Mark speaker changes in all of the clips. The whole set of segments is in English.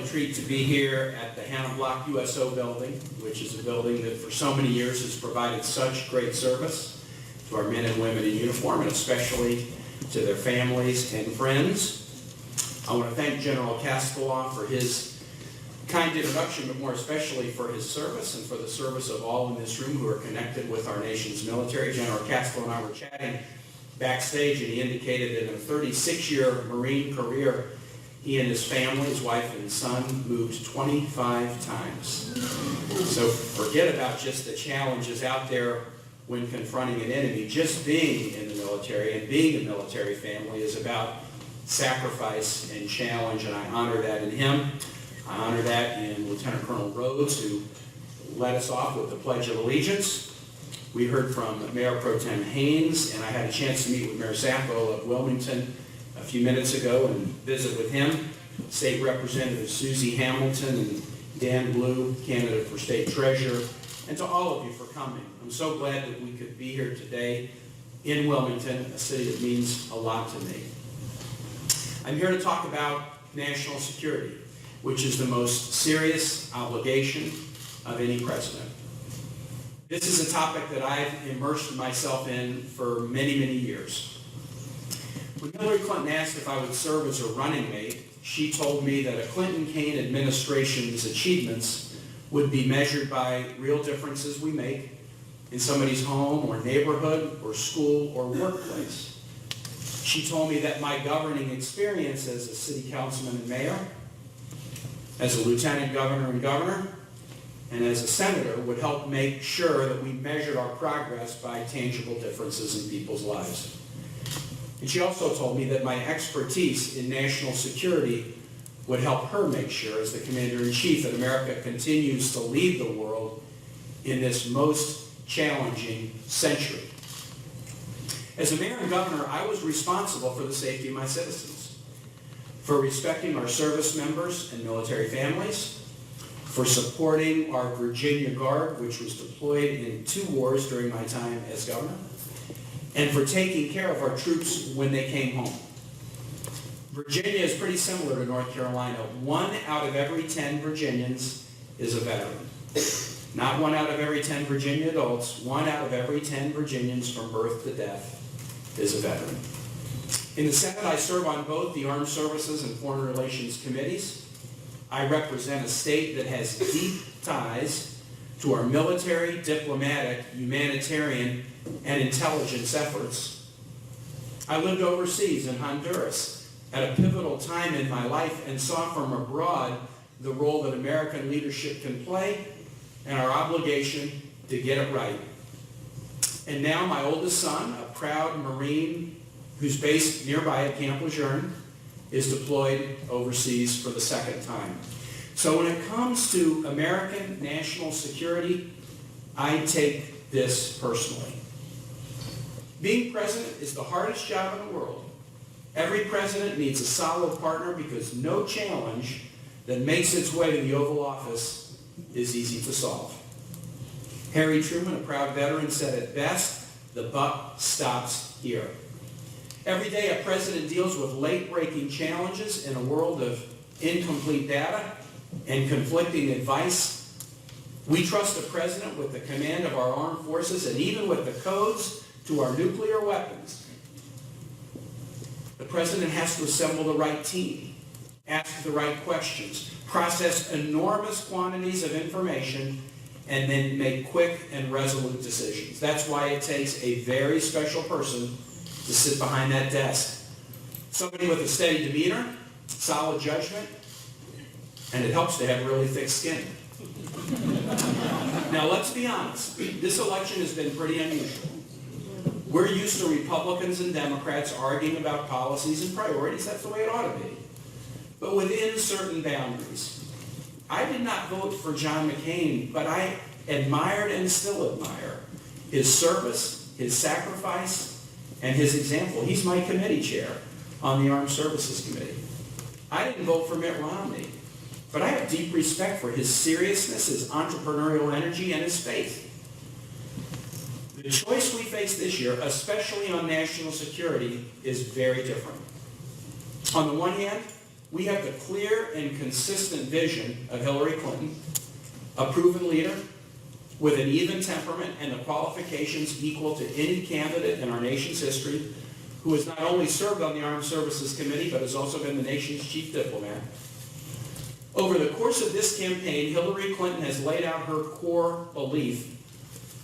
Speaker 1: treat to be here at the Hannah Block USO building, which is a building that for so many years has provided such great service to our men and women in uniform, and especially to their families and friends. I want to thank General Castellaw for his kind introduction, but more especially for his service and for the service of all in this room who are connected with our nation's military. General Castellaw and I were chatting backstage, and he indicated that in a 36-year Marine career, he and his family, his wife and son, moved 25 times. So forget about just the challenges out there when confronting an enemy. Just being in the military and being a military family is about sacrifice and challenge, and I honor that in him. I honor that in Lieutenant Colonel Rhodes, who led us off with the Pledge of Allegiance. We heard from Mayor Pro Tem Haynes, and I had a chance to meet with Mayor Zappo of Wilmington a few minutes ago and visit with him. State Representative Susie Hamilton and Dan Blue, candidate for State Treasurer, and to all of you for coming. I'm so glad that we could be here today in Wilmington, a city that means a lot to me. I'm here to talk about national security, which is the most serious obligation of any president. This is a topic that I've immersed myself in for many, many years. When Hillary Clinton asked if I would serve as a running mate, she told me that a Clinton-Kaine administration's achievements would be measured by real differences we make in somebody's home or neighborhood or school or workplace. She told me that my governing experience as a city councilman and mayor, as a lieutenant governor and governor, and as a senator would help make sure that we measured our progress by tangible differences in people's lives. And she also told me that my expertise in national security would help her make sure, as the Commander-in-Chief, that America continues to lead the world in this most challenging century. As a mayor and governor, I was responsible for the safety of my citizens, for respecting our service members and military families, for supporting our Virginia Guard, which was deployed in 2 wars during my time as governor, and for taking care of our troops when they came home. Virginia is pretty similar to North Carolina. 1 out of every 10 Virginians is a veteran. Not 1 out of every 10 Virginia adults, 1 out of every 10 Virginians from birth to death is a veteran. In the Senate, I serve on both the Armed Services and Foreign Relations Committees. I represent a state that has deep ties to our military, diplomatic, humanitarian, and intelligence efforts. I lived overseas in Honduras at a pivotal time in my life and saw from abroad the role that American leadership can play and our obligation to get it right. And now my oldest son, a proud Marine who's based nearby at Camp Lejeune, is deployed overseas for the 2nd time. So when it comes to American national security, I take this personally. Being president is the hardest job in the world. Every president needs a solid partner because no challenge that makes its way to the Oval Office is easy to solve. Harry Truman, a proud veteran, said it best, "The buck stops here." Every day a president deals with late-breaking challenges in a world of incomplete data and conflicting advice. We trust a president with the command of our armed forces and even with the codes to our nuclear weapons. The president has to assemble the right team, ask the right questions, process enormous quantities of information, and then make quick and resolute decisions. That's why it takes a very special person to sit behind that desk. Somebody with a steady demeanor, solid judgment, and it helps to have really thick skin. Now let's be honest, this election has been pretty unusual. We're used to Republicans and Democrats arguing about policies and priorities. That's the way it ought to be. But within certain boundaries. I did not vote for John McCain, but I admired and still admire his service, his sacrifice, and his example. He's my committee chair on the Armed Services Committee. I didn't vote for Mitt Romney, but I have deep respect for his seriousness, his entrepreneurial energy, and his faith. The choice we face this year, especially on national security, is very different. On the one hand, we have the clear and consistent vision of Hillary Clinton, a proven leader with an even temperament and the qualifications equal to any candidate in our nation's history, who has not only served on the Armed Services Committee, but has also been the nation's chief diplomat. Over the course of this campaign, Hillary Clinton has laid out her core belief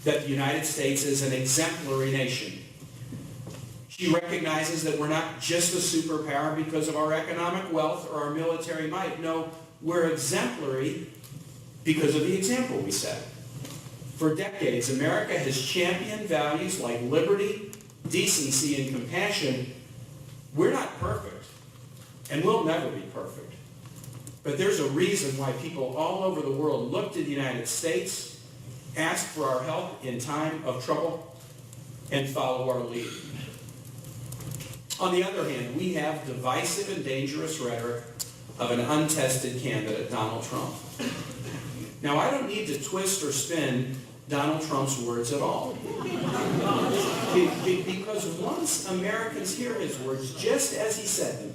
Speaker 1: that the United States is an exemplary nation. She recognizes that we're not just a superpower because of our economic wealth or our military might. No, we're exemplary because of the example we set. For decades, America has championed values like liberty, decency, and compassion. We're not perfect, and we'll never be perfect. But there's a reason why people all over the world look to the United States, ask for our help in time of trouble, and follow our lead. On the other hand, we have divisive and dangerous rhetoric of an untested candidate, Donald Trump. Now, I don't need to twist or spin Donald Trump's words at all. Because once Americans hear his words just as he said them,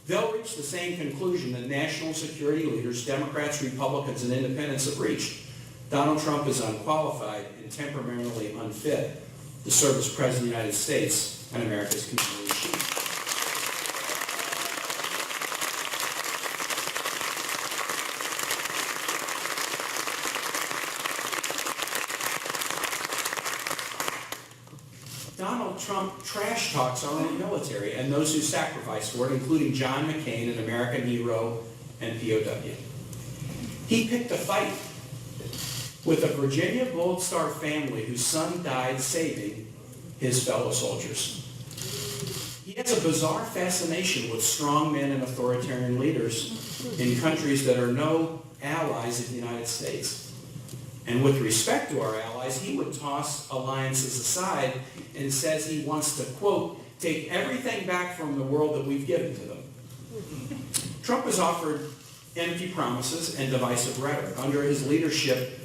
Speaker 1: they'll reach the same conclusion that national security leaders, Democrats, Republicans, and independents have reached. Donald Trump is unqualified and temporarily unfit to serve as President of the United States and America's commander in chief. Donald Trump trash talks our own military and those who sacrifice for it, including John McCain, an American hero and POW. He picked a fight with a Virginia Gold Star family whose son died saving his fellow soldiers. He has a bizarre fascination with strong men and authoritarian leaders in countries that are no allies of the United States. And with respect to our allies, he would toss alliances aside and says he wants to, quote, take everything back from the world that we've given to them. Trump has offered empty promises and divisive rhetoric. Under his leadership,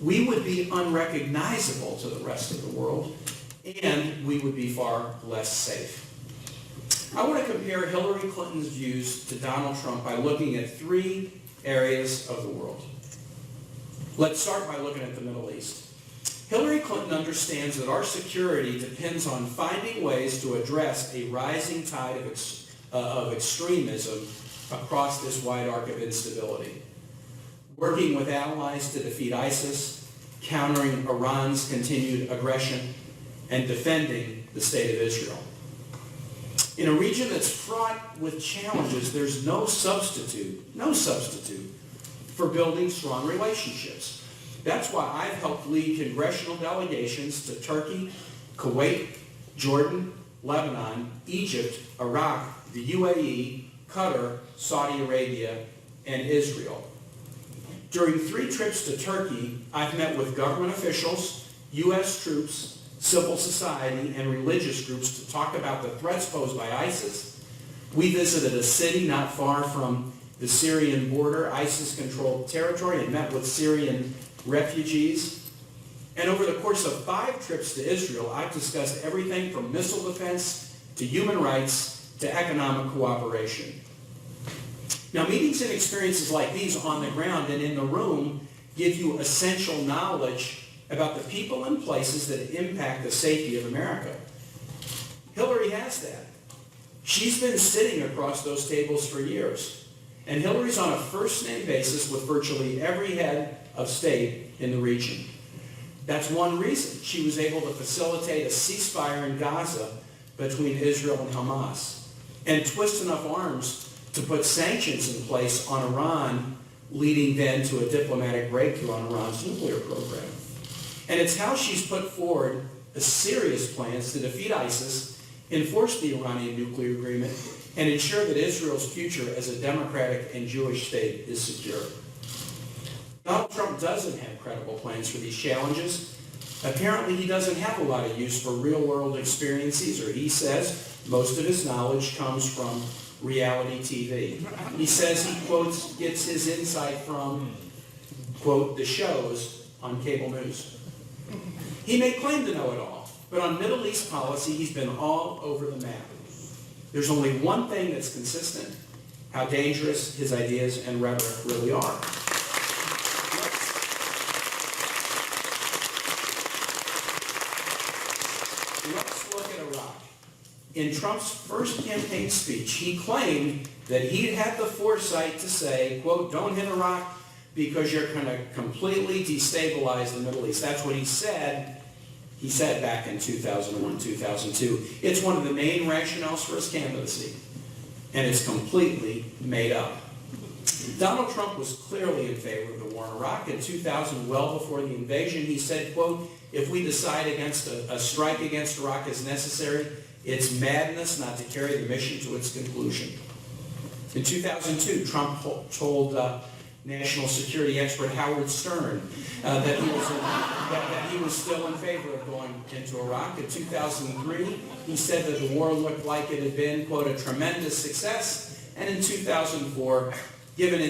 Speaker 1: we would be unrecognizable to the rest of the world, and we would be far less safe. I want to compare Hillary Clinton's views to Donald Trump by looking at three areas of the world. Let's start by looking at the Middle East. Hillary Clinton understands that our security depends on finding ways to address a rising tide of extremism across this wide arc of instability. Working with allies to defeat ISIS, countering Iran's continued aggression, and defending the state of Israel. In a region that's fraught with challenges, there's no substitute for building strong relationships. That's why I've helped lead congressional delegations to Turkey, Kuwait, Jordan, Lebanon, Egypt, Iraq, the UAE, Qatar, Saudi Arabia, and Israel. During 3 trips to Turkey, I've met with government officials, U.S. troops, civil society, and religious groups to talk about the threats posed by ISIS. We visited a city not far from the Syrian border, ISIS-controlled territory, and met with Syrian refugees. And over the course of 5 trips to Israel, I've discussed everything from missile defense to human rights to economic cooperation. Now, meetings and experiences like these on the ground and in the room give you essential knowledge about the people and places that impact the safety of America. Hillary has that. She's been sitting across those tables for years. And Hillary's on a first-name basis with virtually every head of state in the region. That's one reason she was able to facilitate a ceasefire in Gaza between Israel and Hamas and twist enough arms to put sanctions in place on Iran, leading then to a diplomatic breakthrough on Iran's nuclear program. And it's how she's put forward a serious plans to defeat ISIS, enforce the Iranian nuclear agreement, and ensure that Israel's future as a democratic and Jewish state is secure. Donald Trump doesn't have credible plans for these challenges. Apparently, he doesn't have a lot of use for real-world experiences, or he says most of his knowledge comes from reality TV. He says he, quotes, gets his insight from, quote, the shows on cable news. He may claim to know it all, but on Middle East policy, he's been all over the map. There's only one thing that's consistent: how dangerous his ideas and rhetoric really are. Let's look at Iraq. In Trump's first campaign speech, he claimed that he'd had the foresight to say, quote, "Don't hit Iraq because you're going to completely destabilize the Middle East." That's what he said. He said back in 2001, 2002. It's one of the main rationales for his candidacy, and it's completely made up. Donald Trump was clearly in favor of the war in Iraq. In 2000, well before the invasion, he said, quote, "If we decide against a strike against Iraq is necessary, it's madness not to carry the mission to its conclusion." In 2002, Trump told national security expert Howard Stern that he was still in favor of going into Iraq. In 2003, he said that the war looked like it had been, quote, "a tremendous success." And in 2004, given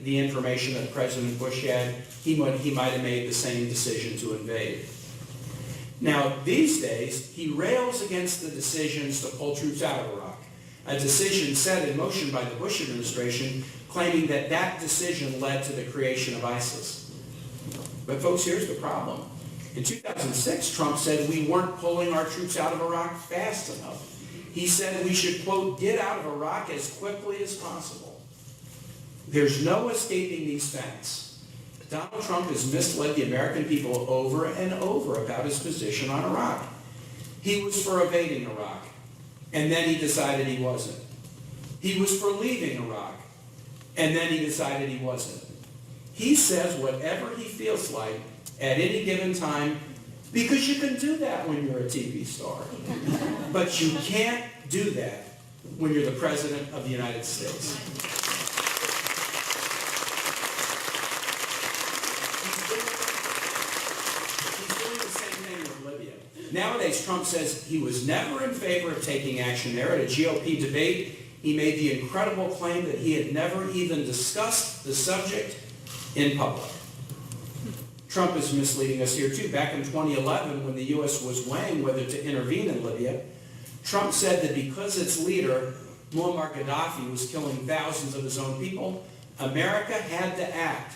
Speaker 1: the information that President Bush had, he might have made the same decision to invade. Now, these days, he rails against the decisions to pull troops out of Iraq, a decision set in motion by the Bush administration, claiming that that decision led to the creation of ISIS. But folks, here's the problem. In 2006, Trump said we weren't pulling our troops out of Iraq fast enough. He said we should, quote, "get out of Iraq as quickly as possible." There's no escaping these facts. Donald Trump has misled the American people over and over about his position on Iraq. He was for invading Iraq, and then he decided he wasn't. He was for leaving Iraq, and then he decided he wasn't. He says whatever he feels like at any given time, because you can do that when you're a TV star. But you can't do that when you're the President of the United States. Nowadays, Trump says he was never in favor of taking action there. At a GOP debate, he made the incredible claim that he had never even discussed the subject in public. Trump is misleading us here too. Back in 2011, when the U.S. was weighing whether to intervene in Libya, Trump said that because its leader, Muammar Gaddafi, was killing thousands of his own people, America had to act.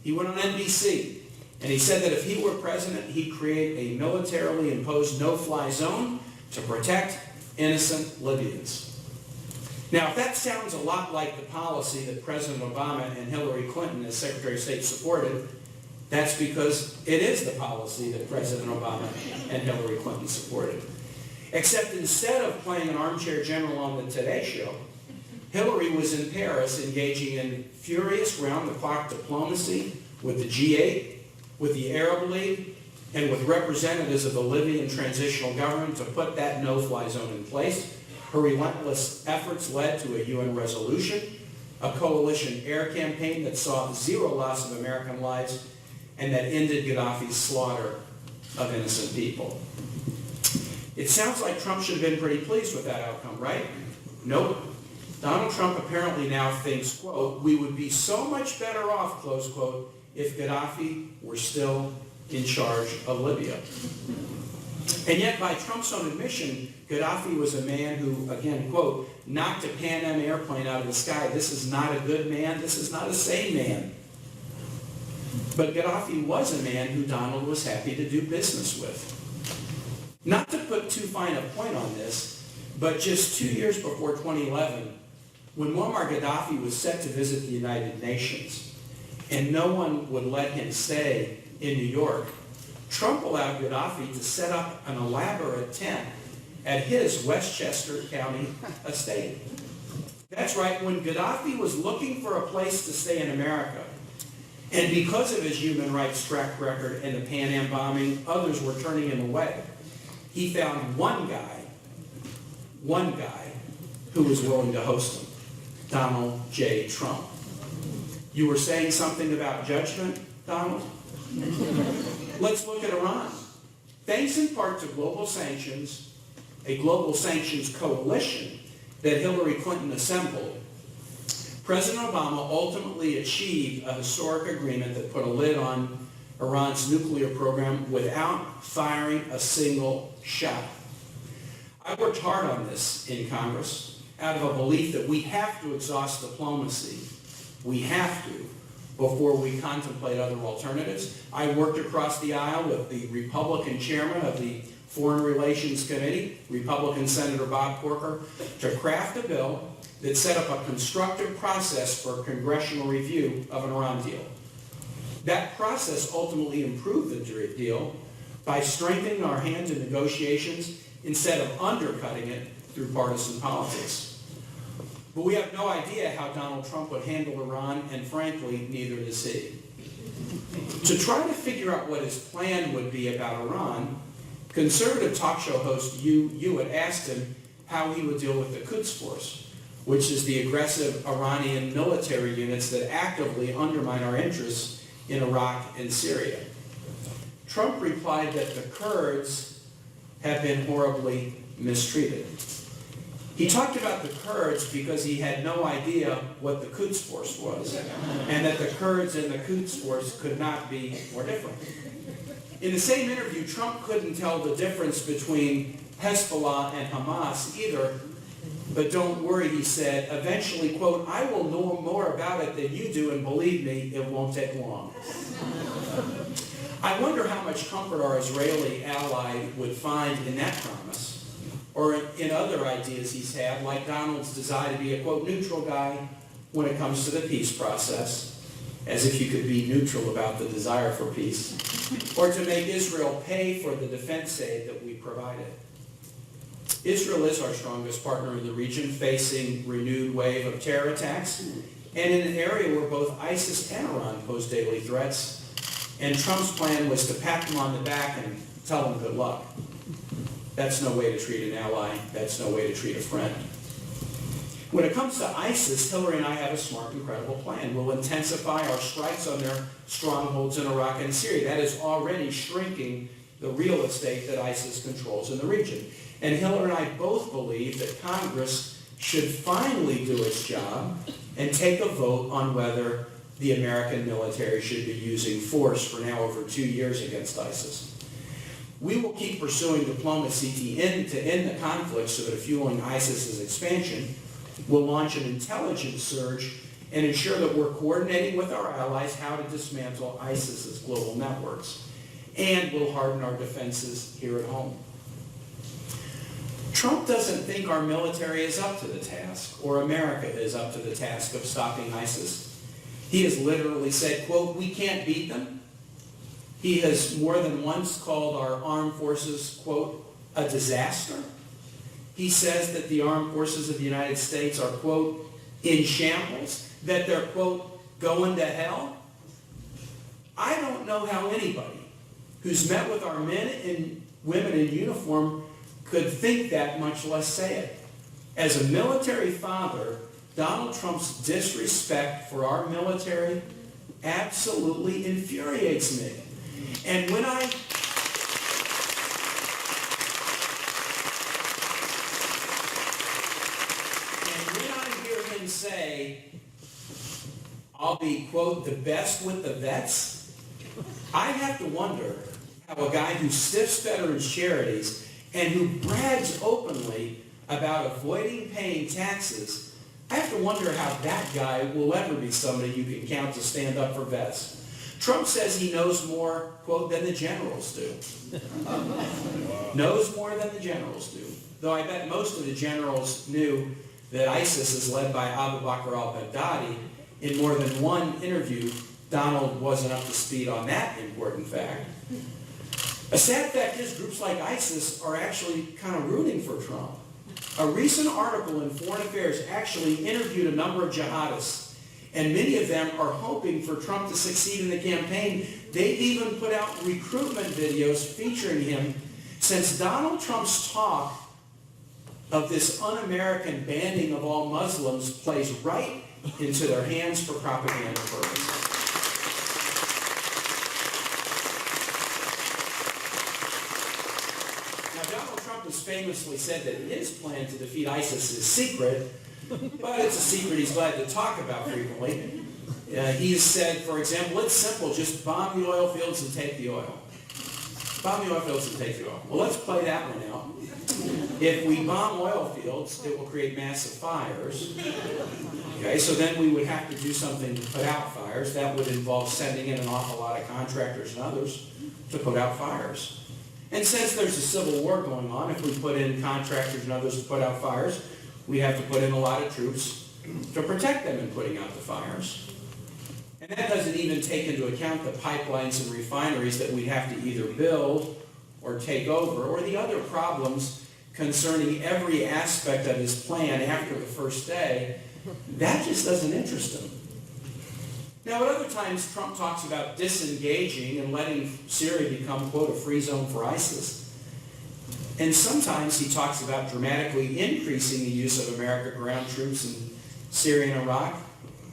Speaker 1: He went on NBC. And he said that if he were president, he'd create a militarily imposed no-fly zone to protect innocent Libyans. Now, if that sounds a lot like the policy that President Obama and Hillary Clinton as Secretary of State supported, that's because it is the policy that President Obama and Hillary Clinton supported. Except instead of playing an armchair general on the Today Show, Hillary was in Paris engaging in furious round-the-clock diplomacy with the G8, with the Arab League, and with representatives of the Libyan transitional government to put that no-fly zone in place. Her relentless efforts led to a UN resolution, a coalition air campaign that saw zero loss of American lives, and that ended Gaddafi's slaughter of innocent people. It sounds like Trump should have been pretty pleased with that outcome, right? Nope. Donald Trump apparently now thinks, quote, "we would be so much better off," close quote, "if Gaddafi were still in charge of Libya." And yet, by Trump's own admission, Gaddafi was a man who, again, quote, "knocked a Pan Am airplane out of the sky. This is not a good man. This is not a sane man." But Gaddafi was a man who Donald was happy to do business with. Not to put too fine a point on this, but just 2 years before 2011, when Muammar Gaddafi was set to visit the United Nations, and no one would let him stay in New York, Trump allowed Gaddafi to set up an elaborate tent at his Westchester County estate. That's right, when Gaddafi was looking for a place to stay in America, and because of his human rights track record and the Pan Am bombing, others were turning him away. He found one guy who was willing to host him, Donald J. Trump. You were saying something about judgment, Donald? Let's look at Iran. Thanks in part to global sanctions, a global sanctions coalition that Hillary Clinton assembled, President Obama ultimately achieved a historic agreement that put a lid on Iran's nuclear program without firing a single shot. I worked hard on this in Congress out of a belief that we have to exhaust diplomacy. We have to, before we contemplate other alternatives. I worked across the aisle with the Republican chairman of the Foreign Relations Committee, Republican Senator Bob Corker, to craft a bill that set up a constructive process for congressional review of an Iran deal. That process ultimately improved the deal by strengthening our hand in negotiations instead of undercutting it through partisan politics. But we have no idea how Donald Trump would handle Iran, and frankly, neither does he. To try to figure out what his plan would be about Iran, conservative talk show host Hewitt asked him how he would deal with the Quds Force, which is the aggressive Iranian military units that actively undermine our interests in Iraq and Syria. Trump replied that the Kurds have been horribly mistreated. He talked about the Kurds because he had no idea what the Quds Force was, and that the Kurds and the Quds Force could not be more different. In the same interview, Trump couldn't tell the difference between Hezbollah and Hamas either, but don't worry, he said, eventually, quote, I will know more about it than you do, and believe me, it won't take long. I wonder how much comfort our Israeli ally would find in that promise, or in other ideas he's had, like Donald's desire to be a, quote, neutral guy when it comes to the peace process, as if you could be neutral about the desire for peace, or to make Israel pay for the defense aid that we provided. Israel is our strongest partner in the region, facing renewed wave of terror attacks, and in an area where both ISIS and Iran pose daily threats, and Trump's plan was to pat them on the back and tell them good luck. That's no way to treat an ally. That's no way to treat a friend. When it comes to ISIS, Hillary and I have a smart and credible plan. We'll intensify our strikes on their strongholds in Iraq and Syria. That is already shrinking the real estate that ISIS controls in the region. And Hillary and I both believe that Congress should finally do its job and take a vote on whether the American military should be using force for now over 2 years against ISIS. We will keep pursuing diplomacy to end the conflict so that fueling ISIS's expansion will launch an intelligence surge and ensure that we're coordinating with our allies how to dismantle ISIS's global networks, and will harden our defenses here at home. Trump doesn't think our military is up to the task, or America is up to the task of stopping ISIS. He has literally said, quote, we can't beat them. He has more than once called our armed forces, quote, a disaster. He says that the armed forces of the United States are, quote, in shambles, that they're, quote, going to hell. I don't know how anybody who's met with our men and women in uniform could think that, much less say it. As a military father, Donald Trump's disrespect for our military absolutely infuriates me. And when I hear him say, I'll be, quote, the best with the vets, I have to wonder how a guy who stiffs veterans charities and who brags openly about avoiding paying taxes, I have to wonder how that guy will ever be somebody you can count to stand up for vets. Trump says he knows more, quote, than the generals do. Knows more than the generals do. Though I bet most of the generals knew that ISIS is led by Abu Bakr al-Baghdadi. In more than one interview, Donald wasn't up to speed on that important fact. A sad fact is groups like ISIS are actually kind of rooting for Trump. A recent article in Foreign Affairs actually interviewed a number of jihadists, and many of them are hoping for Trump to succeed in the campaign. They've even put out recruitment videos featuring him, since Donald Trump's talk of this un-American banning of all Muslims plays right into their hands for propaganda purposes. Now, Donald Trump has famously said that his plan to defeat ISIS is secret, but it's a secret he's glad to talk about frequently. He's said, for example, it's simple, just bomb the oil fields and take the oil. Bomb the oil fields and take the oil. Well, let's play that one out. If we bomb oil fields, it will create massive fires. Okay, so then we would have to do something to put out fires. That would involve sending in an awful lot of contractors and others to put out fires. And since there's a civil war going on, if we put in contractors and others to put out fires, we have to put in a lot of troops to protect them in putting out the fires. And that doesn't even take into account the pipelines and refineries that we'd have to either build or take over, or the other problems concerning every aspect of his plan after the first day. That just doesn't interest him. Now, at other times, Trump talks about disengaging and letting Syria become, quote, a free zone for ISIS. And sometimes he talks about dramatically increasing the use of American ground troops in Syria and Iraq.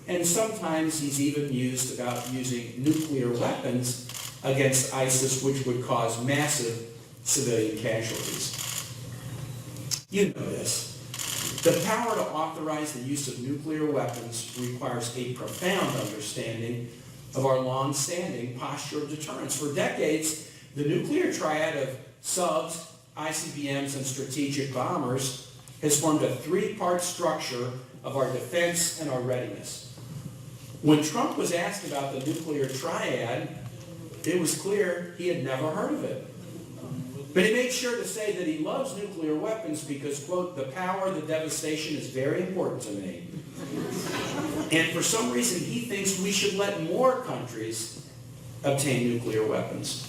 Speaker 1: And sometimes he's even used about using nuclear weapons against ISIS, which would cause massive civilian casualties. You know this. The power to authorize the use of nuclear weapons requires a profound understanding of our long-standing posture of deterrence. For decades, the nuclear triad of subs, ICBMs, and strategic bombers has formed a three-part structure of our defense and our readiness. When Trump was asked about the nuclear triad, it was clear he had never heard of it. But he made sure to say that he loves nuclear weapons because, quote, the power, the devastation is very important to me. And for some reason, he thinks we should let more countries obtain nuclear weapons.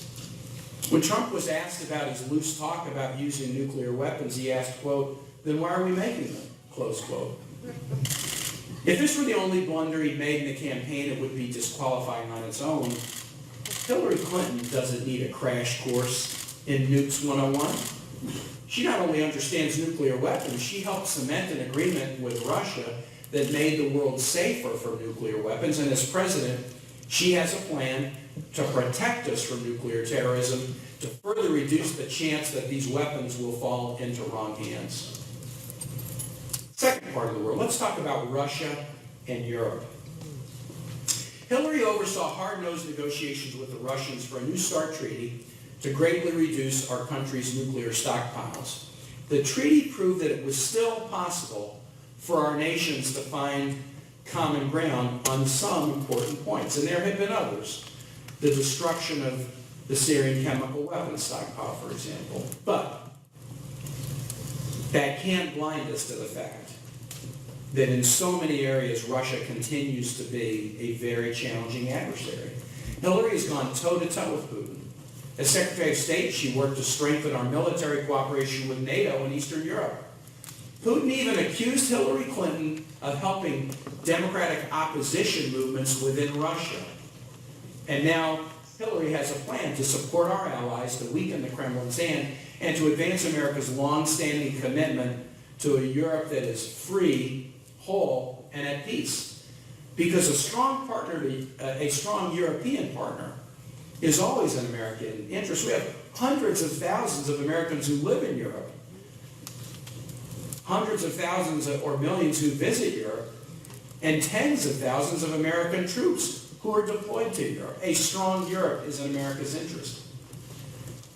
Speaker 1: When Trump was asked about his loose talk about using nuclear weapons, he asked, quote, then why are we making them, close quote. If this were the only blunder he made in the campaign, it would be disqualifying on its own. Hillary Clinton doesn't need a crash course in Nukes 101. She not only understands nuclear weapons, she helped cement an agreement with Russia that made the world safer for nuclear weapons. And as president, she has a plan to protect us from nuclear terrorism, to further reduce the chance that these weapons will fall into wrong hands. Second part of the world, let's talk about Russia and Europe. Hillary oversaw hard-nosed negotiations with the Russians for a New START treaty to greatly reduce our country's nuclear stockpiles. The treaty proved that it was still possible for our nations to find common ground on some important points, and there have been others. The destruction of the Syrian chemical weapons stockpile, for example. But that can't blind us to the fact that in so many areas, Russia continues to be a very challenging adversary. Hillary has gone toe-to-toe with Putin. As Secretary of State, she worked to strengthen our military cooperation with NATO and Eastern Europe. Putin even accused Hillary Clinton of helping democratic opposition movements within Russia. And now Hillary has a plan to support our allies, to weaken the Kremlin's hand, and to advance America's long-standing commitment to a Europe that is free, whole, and at peace. Because a strong partner, a strong European partner, is always in American interest. We have hundreds of thousands of Americans who live in Europe, hundreds of thousands or millions who visit Europe, and tens of thousands of American troops who are deployed to Europe. A strong Europe is in America's interest.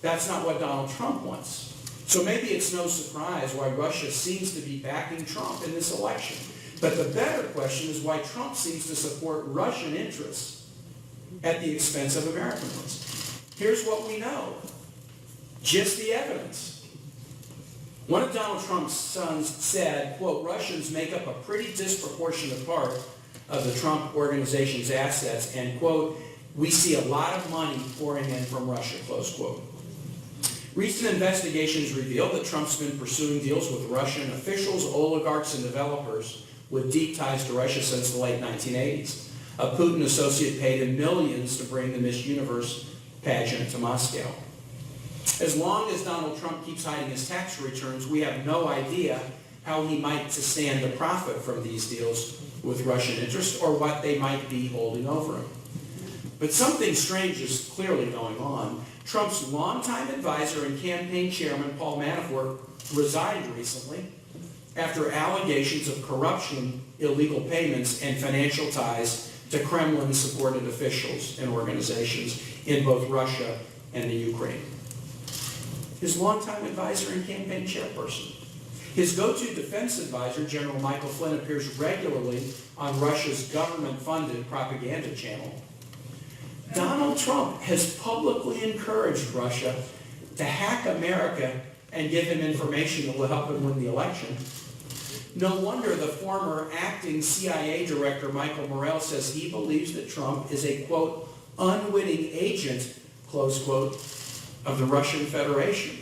Speaker 1: That's not what Donald Trump wants. So maybe it's no surprise why Russia seems to be backing Trump in this election. But the better question is why Trump seems to support Russian interests at the expense of American ones. Here's what we know. Just the evidence. One of Donald Trump's sons said, quote, Russians make up a pretty disproportionate part of the Trump organization's assets, and, quote, we see a lot of money pouring in from Russia, close quote. Recent investigations reveal that Trump's been pursuing deals with Russian officials, oligarchs, and developers with deep ties to Russia since the late 1980s. A Putin associate paid him millions to bring the Miss Universe pageant to Moscow. As long as Donald Trump keeps hiding his tax returns, we have no idea how he might stand to profit from these deals with Russian interests or what they might be holding over him. But something strange is clearly going on. Trump's longtime advisor and campaign chairman, Paul Manafort, resigned recently after allegations of corruption, illegal payments, and financial ties to Kremlin-supported officials and organizations in both Russia and the Ukraine. his longtime advisor and campaign chairperson. His go-to defense advisor, General Michael Flynn, appears regularly on Russia's government-funded propaganda channel. Donald Trump has publicly encouraged Russia to hack America and give him information that will help him win the election. No wonder the former acting CIA director, Michael Morrell, says he believes that Trump is a, quote, unwitting agent, close quote, of the Russian Federation.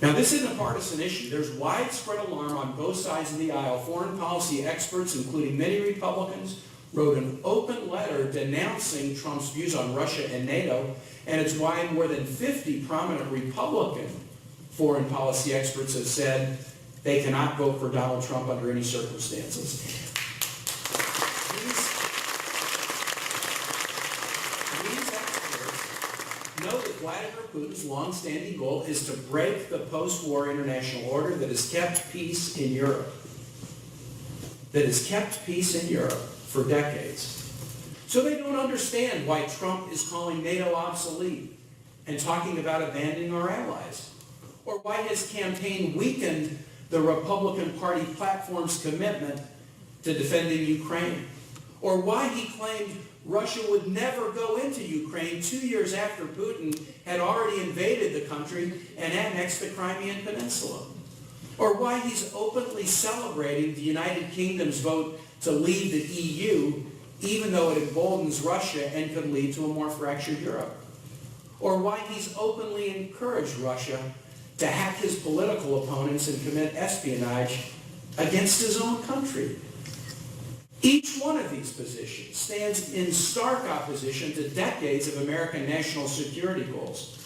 Speaker 1: Now, this isn't a partisan issue. There's widespread alarm on both sides of the aisle. Foreign policy experts, including many Republicans, wrote an open letter denouncing Trump's views on Russia and NATO, and it's why more than 50 prominent Republican foreign policy experts have said they cannot vote for Donald Trump under any circumstances. These experts know that Vladimir Putin's long-standing goal is to break the post-war international order that has kept peace in Europe. For decades. So they don't understand why Trump is calling NATO obsolete and talking about abandoning our allies, or why his campaign weakened the Republican Party platform's commitment to defending Ukraine, or why he claimed Russia would never go into Ukraine 2 years after Putin had already invaded the country and annexed the Crimean Peninsula, or why he's openly celebrating the United Kingdom's vote to leave the EU, even though it emboldens Russia and could lead to a more fractured Europe. Or why he's openly encouraged Russia to hack his political opponents and commit espionage against his own country. Each one of these positions stands in stark opposition to decades of American national security goals,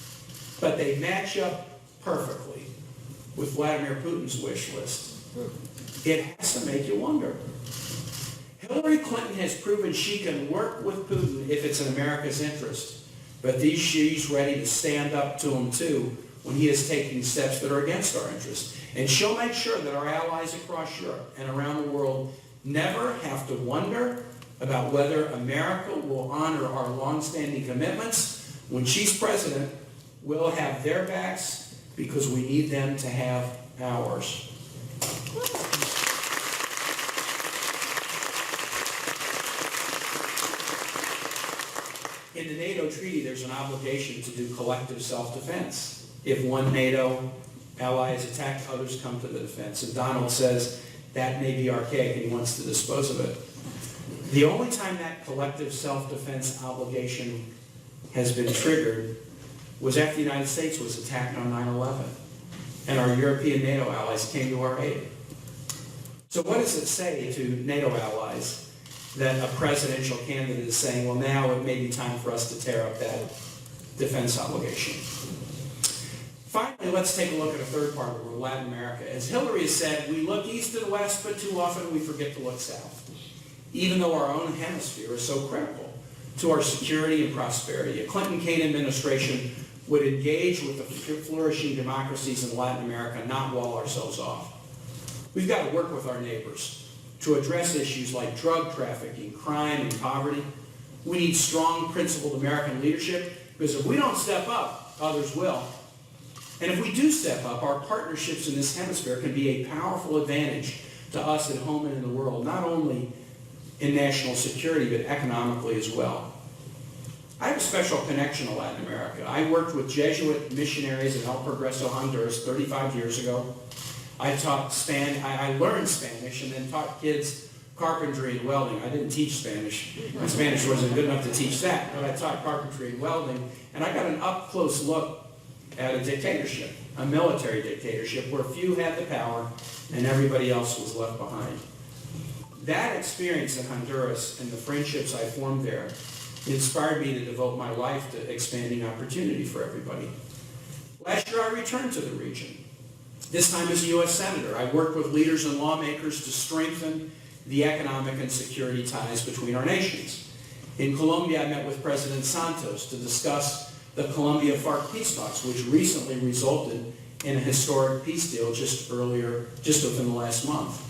Speaker 1: but they match up perfectly with Vladimir Putin's wish list. It has to make you wonder. Hillary Clinton has proven she can work with Putin if it's in America's interest, but she's ready to stand up to him too when he is taking steps that are against our interests. And she'll make sure that our allies across Europe and around the world never have to wonder about whether America will honor our longstanding commitments. When she's president, we'll have their backs because we need them to have ours. In the NATO treaty, there's an obligation to do collective self-defense. If one NATO ally is attacked, others come to the defense. And Donald says that may be archaic and he wants to dispose of it. The only time that collective self-defense obligation has been triggered was after the United States was attacked on 9/11 and our European NATO allies came to our aid. So what does it say to NATO allies that a presidential candidate is saying, well, now it may be time for us to tear up that defense obligation? Finally, let's take a look at a third part of the world, Latin America. As Hillary has said, we look east and west, but too often we forget to look south, even though our own hemisphere is so critical to our security and prosperity. A Clinton-Kaine administration would engage with the flourishing democracies in Latin America, not wall ourselves off. We've got to work with our neighbors to address issues like drug trafficking, crime, and poverty. We need strong, principled American leadership, because if we don't step up, others will. And if we do step up, our partnerships in this hemisphere can be a powerful advantage to us at home and in the world, not only in national security, but economically as well. I have a special connection to Latin America. I worked with Jesuit missionaries in El Progreso, Honduras 35 years ago. I learned Spanish and then taught kids carpentry and welding. I didn't teach Spanish. My Spanish wasn't good enough to teach that, but I taught carpentry and welding, and I got an up-close look at a dictatorship, a military dictatorship, where few had the power and everybody else was left behind. That experience in Honduras and the friendships I formed there inspired me to devote my life to expanding opportunity for everybody. Last year I returned to the region. This time as a U.S. Senator, I worked with leaders and lawmakers to strengthen the economic and security ties between our nations. In Colombia, I met with President Santos to discuss the Colombia-FARC peace talks, which recently resulted in a historic peace deal just within the last month.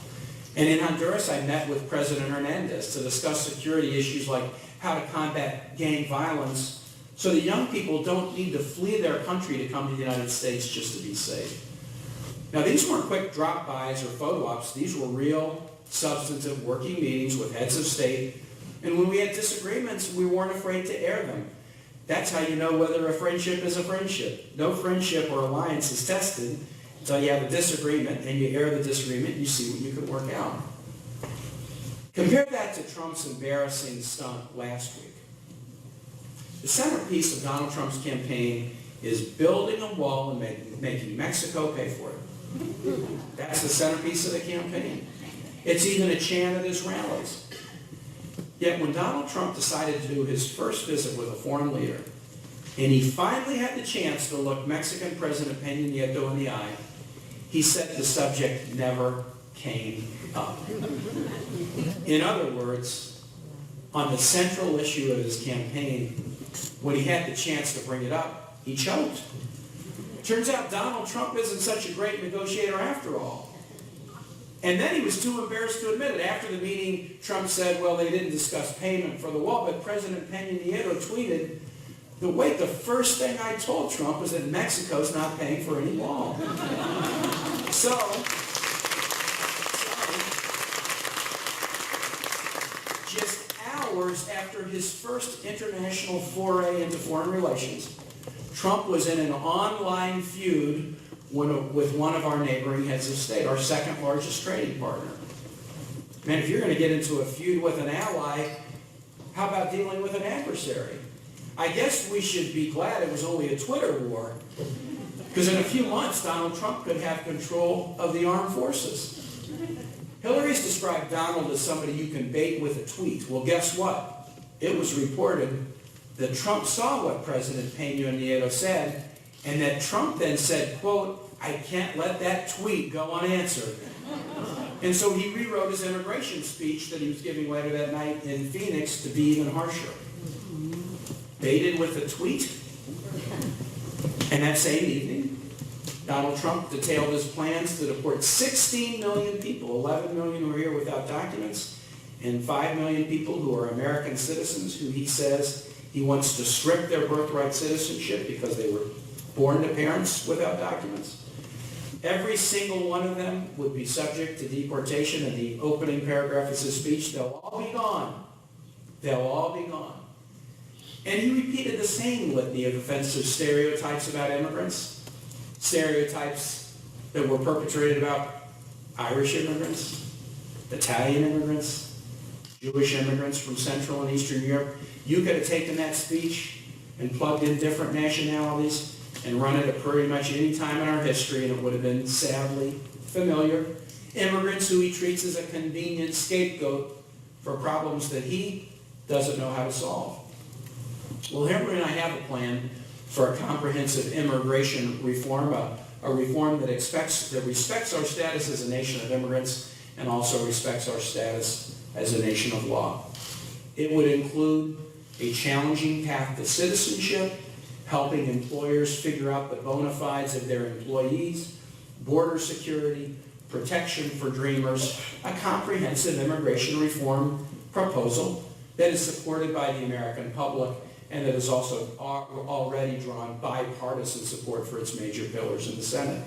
Speaker 1: And in Honduras, I met with President Hernandez to discuss security issues like how to combat gang violence so the young people don't need to flee their country to come to the United States just to be safe. Now, these weren't quick drop-bys or photo ops. These were real, substantive working meetings with heads of state. And when we had disagreements, we weren't afraid to air them. That's how you know whether a friendship is a friendship. No friendship or alliance is tested until you have a disagreement, and you air the disagreement, and you see what you can work out. Compare that to Trump's embarrassing stunt last week. The centerpiece of Donald Trump's campaign is building a wall and making Mexico pay for it. That's the centerpiece of the campaign. It's even a chant at his rallies. Yet when Donald Trump decided to do his first visit with a foreign leader, and he finally had the chance to look Mexican President Peña Nieto in the eye, he said the subject never came up. In other words, on the central issue of his campaign, when he had the chance to bring it up, he choked. Turns out Donald Trump isn't such a great negotiator after all. And then he was too embarrassed to admit it. After the meeting, Trump said, well, they didn't discuss payment for the wall, but President Peña Nieto tweeted, the first thing I told Trump was that Mexico's not paying for any wall. So, just hours after his first international foray into foreign relations, Trump was in an online feud with one of our neighboring heads of state, our second largest trading partner. Man, if you're going to get into a feud with an ally, how about dealing with an adversary? I guess we should be glad it was only a Twitter war, because in a few months, Donald Trump could have control of the armed forces. Hillary's described Donald as somebody you can bait with a tweet. Well, guess what? It was reported that Trump saw what President Peña Nieto said, and that Trump then said, quote, I can't let that tweet go unanswered. And so he rewrote his integration speech that he was giving later that night in Phoenix to be even harsher. Baited with a tweet. And that same evening, Donald Trump detailed his plans to deport 16 million people, 11 million who are here without documents, and 5 million people who are American citizens who he says he wants to strip their birthright citizenship because they were born to parents without documents. Every single one of them would be subject to deportation. In the opening paragraph of his speech, they'll all be gone. They'll all be gone. And he repeated the same litany of offensive stereotypes about immigrants, stereotypes that were perpetrated about Irish immigrants, Italian immigrants, Jewish immigrants from Central and Eastern Europe. You could have taken that speech and plugged in different nationalities and run it at pretty much any time in our history, and it would have been sadly familiar. Immigrants who he treats as a convenient scapegoat for problems that he doesn't know how to solve. Well, Hillary and I have a plan for a comprehensive immigration reform, a reform that respects our status as a nation of immigrants and also respects our status as a nation of law. It would include a challenging path to citizenship, helping employers figure out the bona fides of their employees, border security, protection for dreamers, a comprehensive immigration reform proposal that is supported by the American public and that has also already drawn bipartisan support for its major pillars in the Senate.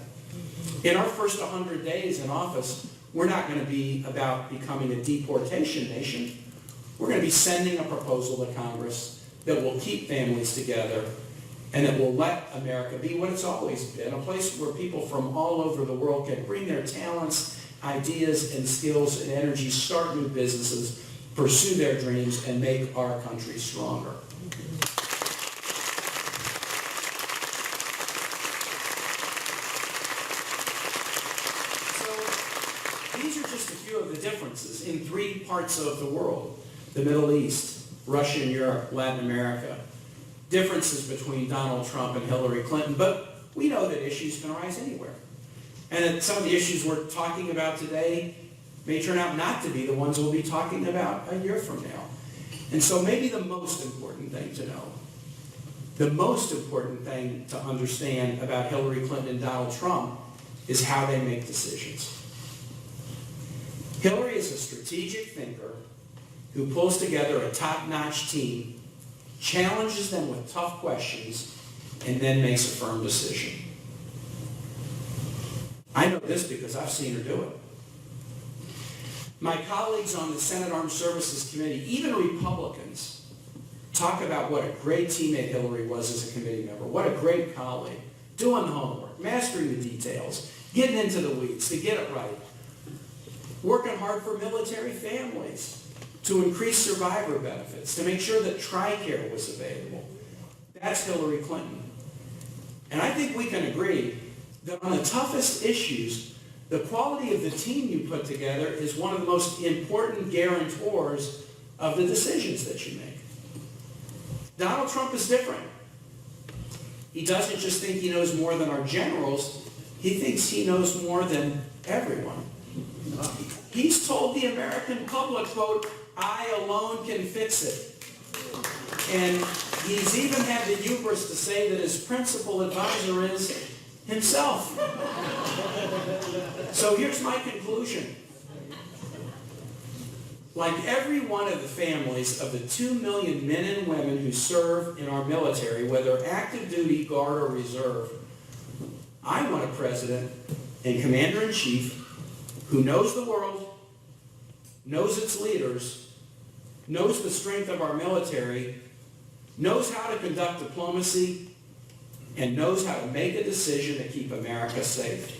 Speaker 1: In our first 100 days in office, we're not going to be about becoming a deportation nation. We're going to be sending a proposal to Congress that will keep families together and that will let America be what it's always been, a place where people from all over the world can bring their talents, ideas, and skills and energy, start new businesses, pursue their dreams, and make our country stronger. So these are just a few of the differences in 3 parts of the world: the Middle East, Russia and Europe, Latin America. Differences between Donald Trump and Hillary Clinton, but we know that issues can arise anywhere. And that some of the issues we're talking about today may turn out not to be the ones we'll be talking about a year from now. And so maybe the most important thing to know, the most important thing to understand about Hillary Clinton and Donald Trump is how they make decisions. Hillary is a strategic thinker who pulls together a top-notch team. challenges them with tough questions, and then makes a firm decision. I know this because I've seen her do it. My colleagues on the Senate Armed Services Committee, even Republicans, talk about what a great teammate Hillary was as a committee member, what a great colleague, doing the homework, mastering the details, getting into the weeds to get it right, working hard for military families, to increase survivor benefits, to make sure that TRICARE was available. That's Hillary Clinton. And I think we can agree that on the toughest issues, the quality of the team you put together is one of the most important guarantors of the decisions that you make. Donald Trump is different. He doesn't just think he knows more than our generals, he thinks he knows more than everyone. He's told the American public, quote, "I alone can fix it." And he's even had the hubris to say that his principal advisor is himself. So here's my conclusion. Like every one of the families of the 2 million men and women who serve in our military, whether active duty, guard, or reserve, I want a president and commander-in-chief who knows the world, knows its leaders, knows the strength of our military, knows how to conduct diplomacy, and knows how to make a decision to keep America safe.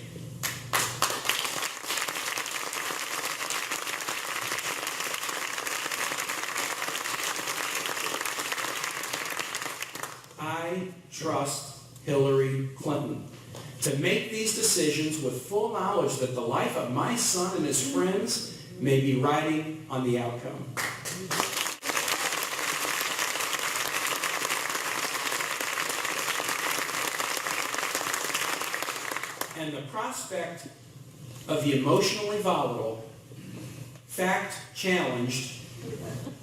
Speaker 1: I trust Hillary Clinton to make these decisions with full knowledge that the life of my son and his friends may be riding on the outcome. And the prospect of the emotionally volatile, fact-challenged,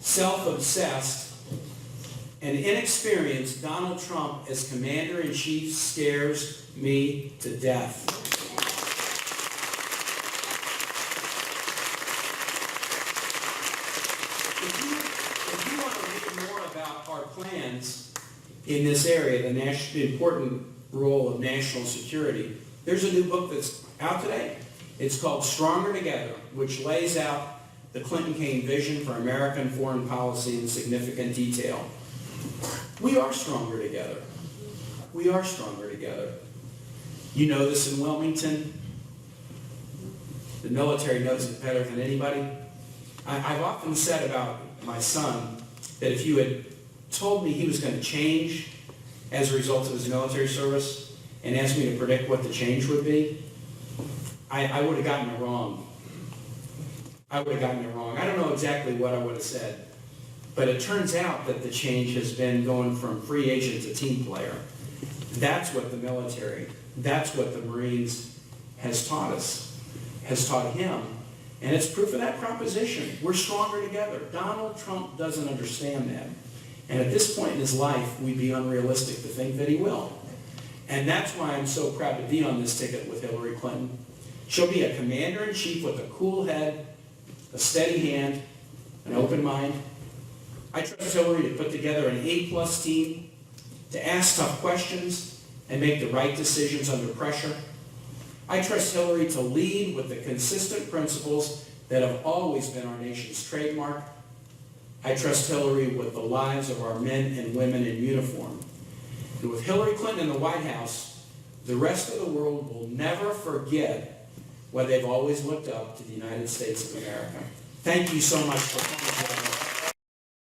Speaker 1: self-obsessed, and inexperienced Donald Trump as commander-in-chief scares me to death. If you want to read more about our plans in this area, the important role of national security, there's a new book that's out today. It's called Stronger Together, which lays out the Clinton-Kaine vision for American foreign policy in significant detail. We are stronger together. We are stronger together. You know this in Wilmington. The military knows it better than anybody. I've often said about my son that if you had told me he was going to change as a result of his military service and asked me to predict what the change would be, I would have gotten it wrong. I would have gotten it wrong. I don't know exactly what I would have said. But it turns out that the change has been going from free agent to team player. That's what the military, that's what the Marines has taught us, has taught him. And it's proof of that proposition. We're stronger together. Donald Trump doesn't understand that. And at this point in his life, we'd be unrealistic to think that he will. And that's why I'm so proud to be on this ticket with Hillary Clinton. She'll be a commander-in-chief with a cool head, a steady hand, an open mind. I trust Hillary to put together an A-plus team, to ask tough questions and make the right decisions under pressure. I trust Hillary to lead with the consistent principles that have always been our nation's trademark. I trust Hillary with the lives of our men and women in uniform. And with Hillary Clinton in the White House, the rest of the world will never forget why they've always looked up to the United States of America. Thank you so much for coming today.